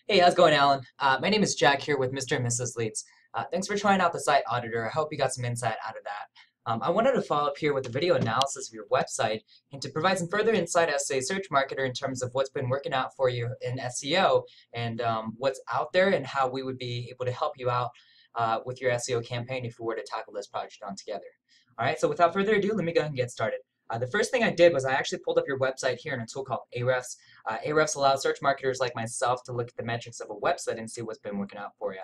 Hey, how's it going, Alan? My name is Jack here with Mr. and Mrs. Leeds. Thanks for trying out the site auditor. I hope you got some insight out of that. I wanted to follow up here with a video analysis of your website and to provide some further insight as a search marketer in terms of what's been working out for you in SEO and what's out there and how we would be able to help you out with your SEO campaign if we were to tackle this project on together. All right, so without further ado, let me go ahead and get started. The first thing I did was I actually pulled up your website here in a tool called Ahrefs. Ahrefs allows search marketers like myself to look at the metrics of a website and see what's been working out for you.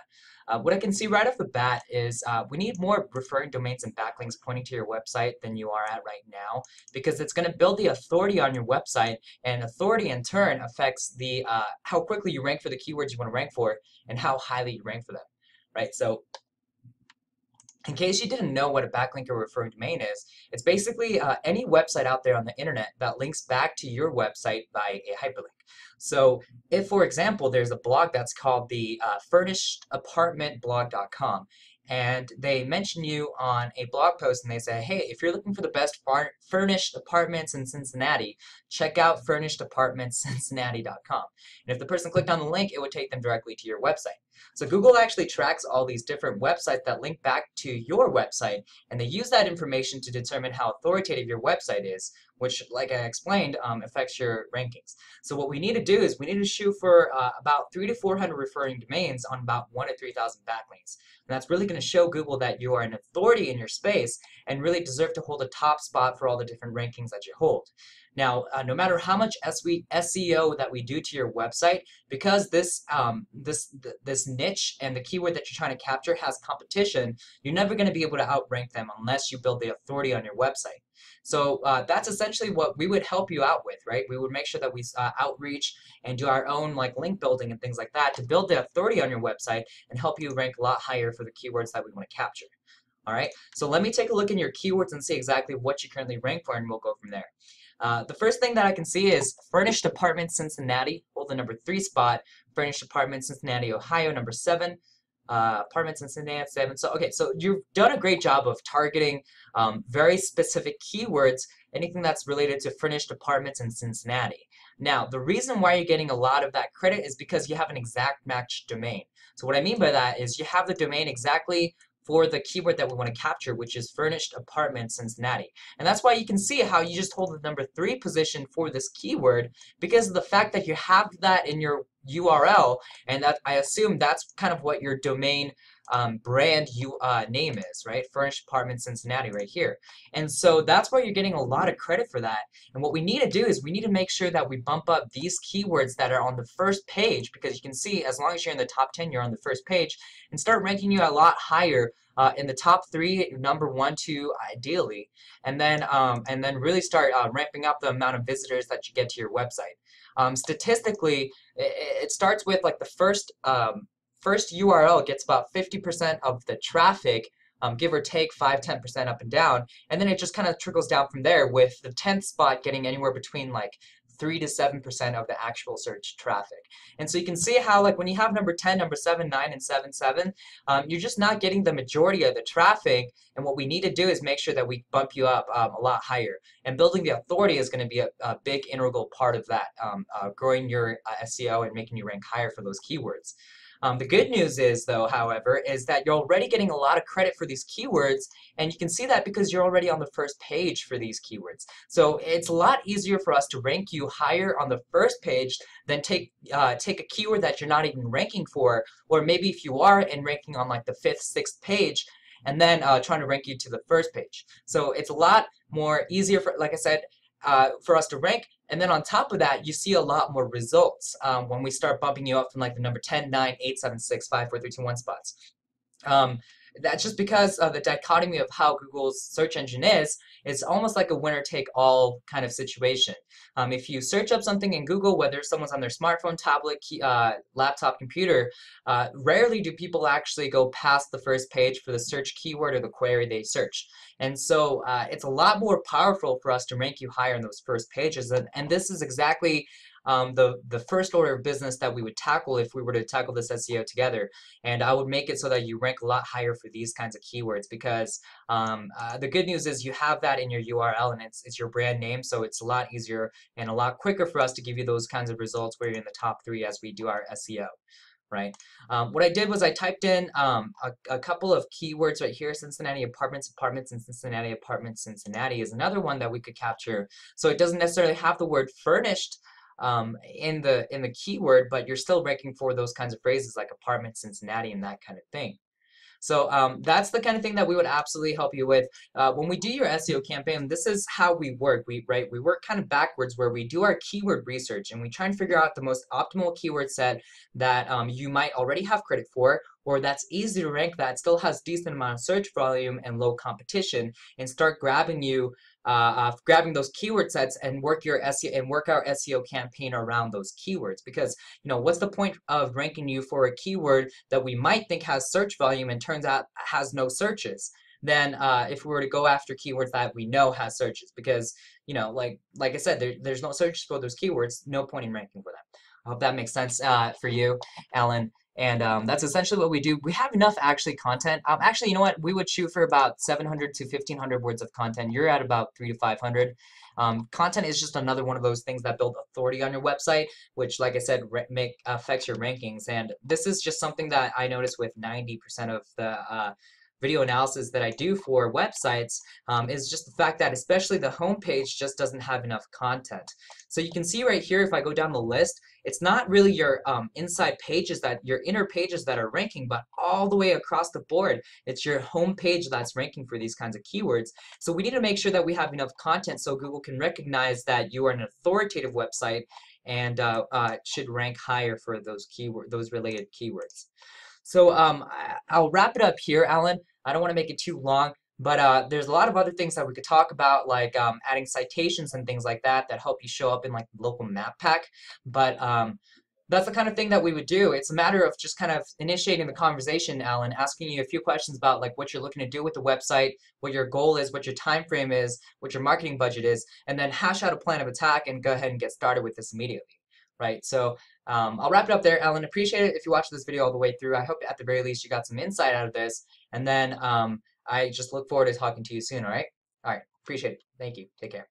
What I can see right off the bat is we need more referring domains and backlinks pointing to your website than you are at right now, because it's going to build the authority on your website, and authority in turn affects the how quickly you rank for the keywords you want to rank for and how highly you rank for them. Right? So in case you didn't know what a backlink or referring domain is, it's basically any website out there on the internet that links back to your website by a hyperlink. So if, for example, there's a blog that's called the furnishedApartmentBlog.com, and they mention you on a blog post and they say, hey, if you're looking for the best furnished apartments in Cincinnati, check out furnishedApartmentsCincinnati.com. And if the person clicked on the link, it would take them directly to your website. So Google actually tracks all these different websites that link back to your website, and they use that information to determine how authoritative your website is, which, like I explained, affects your rankings. So what we need to do is we need to shoot for about 300 to 400 referring domains on about 1,000 to 3,000 backlinks. And that's really going to show Google that you are an authority in your space and really deserve to hold a top spot for all the different rankings that you hold. Now, no matter how much SEO that we do to your website, because this niche and the keyword that you're trying to capture has competition, you're never going to be able to outrank them unless you build the authority on your website. So that's essentially what we would help you out with, right? We would make sure that we outreach and do our own like link building and things like that to build the authority on your website and help you rank a lot higher for the keywords that we want to capture. All right, so let me take a look in your keywords and see exactly what you currently rank for, and we'll go from there. The first thing that I can see is furnished apartment Cincinnati, hold the number 3 spot. Furnished apartment Cincinnati, Ohio, number 7. Apartment Cincinnati, 7. So okay, so you've done a great job of targeting very specific keywords, anything that's related to furnished apartments in Cincinnati. Now, the reason why you're getting a lot of that credit is because you have an exact match domain. So what I mean by that is you have the domain exactly for the keyword that we want to capture, which is furnished apartment Cincinnati. And that's why you can see how you just hold the number 3 position for this keyword, because of the fact that you have that in your URL, and that I assume that's kind of what your domain brand name is, right? Furnished Apartment Cincinnati right here. And so that's why you're getting a lot of credit for that. And what we need to do is we need to make sure that we bump up these keywords that are on the first page, because you can see as long as you're in the top 10, you're on the first page, and start ranking you a lot higher in the top 3, number 1, 2, ideally, and then really start ramping up the amount of visitors that you get to your website. Statistically, it starts with like the first URL gets about 50% of the traffic, give or take 5–10% up and down, and then it just kind of trickles down from there, with the 10th spot getting anywhere between like 3 to 7% of the actual search traffic. And so you can see how, like, when you have number 10, number 7, 9, and 7, 7, you're just not getting the majority of the traffic. And what we need to do is make sure that we bump you up a lot higher. And building the authority is going to be a big integral part of that, growing your SEO and making you rank higher for those keywords. The good news is, though, however, is that you're already getting a lot of credit for these keywords, and you can see that because you're already on the first page for these keywords. So it's a lot easier for us to rank you higher on the first page than take a keyword that you're not even ranking for, or maybe if you are and ranking on like the 5th, 6th page, and then trying to rank you to the first page. So it's a lot more easier, for, like I said, for us to rank. And then on top of that, you see a lot more results when we start bumping you up from like the number 10, 9, 8, 7, 6, 5, 4, 3, 2, 1 spots. That's just because of the dichotomy of how Google's search engine is. It's almost like a winner-take-all kind of situation. If you search up something in Google, whether someone's on their smartphone, tablet, laptop, computer, rarely do people actually go past the first page for the search keyword or the query they search. And so it's a lot more powerful for us to rank you higher in those first pages. And this is exactly the first order of business that we would tackle if we were to tackle this SEO together. And I would make it so that you rank a lot higher for these kinds of keywords because the good news is you have that in your URL and it's your brand name, so it's a lot easier and a lot quicker for us to give you those kinds of results where you're in the top 3 as we do our SEO. Right. What I did was I typed in a couple of keywords right here. Cincinnati apartments, apartments, and Cincinnati apartments. Cincinnati is another one that we could capture. So it doesn't necessarily have the word furnished in the keyword, but you're still ranking for those kinds of phrases like apartment, Cincinnati, and that kind of thing. So that's the kind of thing that we would absolutely help you with. When we do your SEO campaign, this is how we work. We work kind of backwards where we do our keyword research and we try and figure out the most optimal keyword set that you might already have credit for, or that's easy to rank, that still has decent amount of search volume and low competition, and start grabbing grabbing those keyword sets and work your SEO and work our SEO campaign around those keywords. Because what's the point of ranking you for a keyword that we might think has search volume and turns out has no searches? Then if we were to go after keywords that we know has searches, because like I said, there's no searches for those keywords, no point in ranking for them. I hope that makes sense for you, Alan. And that's essentially what we do. We have enough actually content. Actually, you know what? We would shoot for about 700 to 1,500 words of content. You're at about 300 to 500. Content is just another one of those things that build authority on your website, which, like I said, affects your rankings. And this is just something that I notice with 90% of the video analysis that I do for websites is just the fact that especially the homepage just doesn't have enough content. So you can see right here, if I go down the list, it's not really your inside pages, your inner pages that are ranking, but all the way across the board, it's your home page that's ranking for these kinds of keywords. So we need to make sure that we have enough content so Google can recognize that you are an authoritative website and should rank higher for those related keywords. So I'll wrap it up here, Alan. I don't want to make it too long, but there's a lot of other things that we could talk about, like adding citations and things like that help you show up in like the local map pack. But that's the kind of thing that we would do. It's a matter of just kind of initiating the conversation, Alan, asking you a few questions about like what you're looking to do with the website, what your goal is, what your time frame is, what your marketing budget is, and then hash out a plan of attack and go ahead and get started with this immediately. Right? So I'll wrap it up there, Alan. Appreciate it if you watched this video all the way through. I hope at the very least you got some insight out of this. And then I just look forward to talking to you soon, all right? All right. Appreciate it. Thank you. Take care.